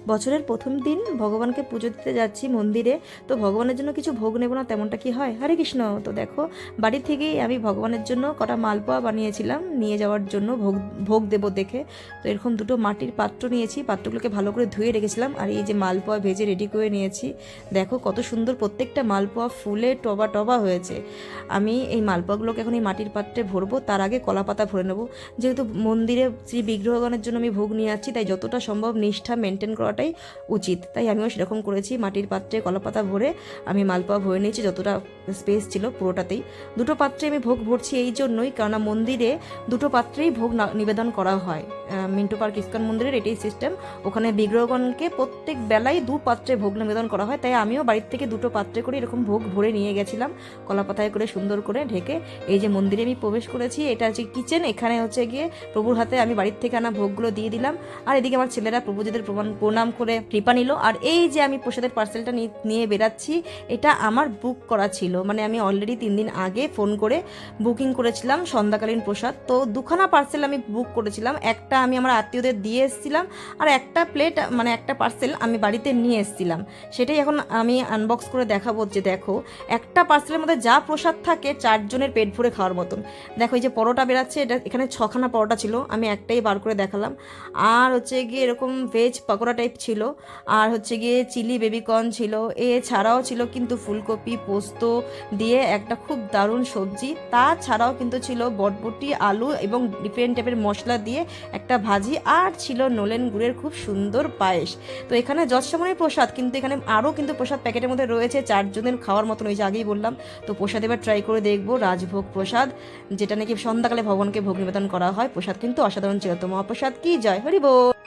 বছরের প্রথম দিন ভগবানকে পুজো দিতে যাচ্ছি মন্দিরে, তো ভগবানের জন্য কিছু ভোগ নেব না তেমনটা কি হয়? হরে কৃষ্ণ। তো দেখো, বাড়ি থেকেই আমি ভগবানের জন্য কটা মালপোয়া বানিয়েছিলাম নিয়ে যাওয়ার জন্য, ভোগ ভোগ দেবো দেখে। তো এরকম দুটো মাটির পাত্র নিয়েছি, পাত্রগুলোকে ভালো করে ধুয়ে রেখেছিলাম, আর এই যে মালপোয়া ভেজে রেডি করে নিয়েছি। দেখো কত সুন্দর প্রত্যেকটা মালপোয়া ফুলে টবা টবা হয়েছে। আমি এই মালপোয়াগুলোকে এখন এই মাটির পাত্রে ভরবো, তার আগে কলা পাতা ভরে নেবো। যেহেতু মন্দিরে শ্রী বিগ্রহগণের জন্য আমি ভোগ নিয়ে যাচ্ছি, তাই যতটা সম্ভব নিষ্ঠা মেনটেন করাটাই উচিত। তাই আমিও সেরকম করেছি, মাটির পাত্রে কলাপাতা ভরে আমি মালপোয়া ভরে নিয়েছি, যতটা স্পেস ছিল পুরোটাতেই। দুটো পাত্রে আমি ভোগ ভরছি এই জন্যই, কারণ মন্দিরে দুটো পাত্রেই ভোগ নিবেদন করা হয়। মিন্টু পার্ক ইস্কন মন্দিরের এটাই সিস্টেম, ওখানে বিগ্রহগণকে প্রত্যেক বেলায় দু পাত্রে ভোগ নিবেদন করা হয়। তাই আমিও বাড়ির থেকে দুটো পাত্রে করে এরকম ভোগ ভরে নিয়ে গেছিলাম, কলাপাতায় করে সুন্দর করে ঢেকে। এই যে মন্দিরে আমি প্রবেশ করেছি, এটা হচ্ছে কিচেন, এখানে হচ্ছে গিয়ে প্রভুর হাতে আমি বাড়ির থেকে আনা ভোগগুলো দিয়ে দিলাম। আর এদিকে আমার ছেলেরা প্রভুজিদের প্রণাম করে কৃপা নিল। আর এই যে আমি প্রসাদের পার্সেলটা নিয়ে বেরাচ্ছি, এটা আমার বুক করা ছিল, মানে আমি অলরেডি 3 দিন আগে ফোন করে বুকিং করেছিলাম সন্ধ্যাকালীন প্রসাদ। তো দুখানা পার্সেল আমি বুক করেছিলাম, একটা আমি আমার আত্মীয়দের দিয়ে এসেছিলাম, আর একটা প্লেট মানে একটা পার্সেল আমি বাড়িতে নিয়ে এসেছিলাম। সেটাই এখন আমি আনবক্স করে দেখাবো। যে দেখো, একটা পার্সেলের মধ্যে যা প্রসাদ থাকে 4 জনের পেট ভরে খাওয়ার মতন। দেখো এই যে পরোটা বেরাচ্ছে, এটা এখানে 6খানা পরোটা ছিল, আমি একটাই বার করে দেখালাম। আর হচ্ছে গিয়ে এরকম ভেজ পকোড়া টাইপ ছিল, আর হচ্ছে গিয়ে চিলি বেবিকর্ন ছিল, এছাড়াও ছিল কিন্তু ফুলকপি পোস্ত দিয়ে একটা খুব দারুণ সবজি, তাছাড়াও কিন্তু ছিল বটবটি আলু এবং ডিফারেন্ট টাইপের মশলা দিয়ে একটা ভাজি, আর ছিল নলেন গুড়ের খুব সুন্দর পায়েস। তো এখানে যৎসামান্য প্রসাদ, কিন্তু এখানে আরও কিন্তু প্রসাদ প্যাকেটের মধ্যে রয়েছে 4 জনের খাওয়ার মতন, ওই যে আগেই বললাম। তো প্রসাদ এবার ট্রাই করে দেখবো, রাজভোগ প্রসাদ, যেটা নাকি সন্ধ্যাকালে ভগবানকে ভোগ নিবেদন করা হয়। প্রসাদ কিন্তু অসাধারণ ছিল। তো মহাপ্রসাদ কি জয়, হরি বল।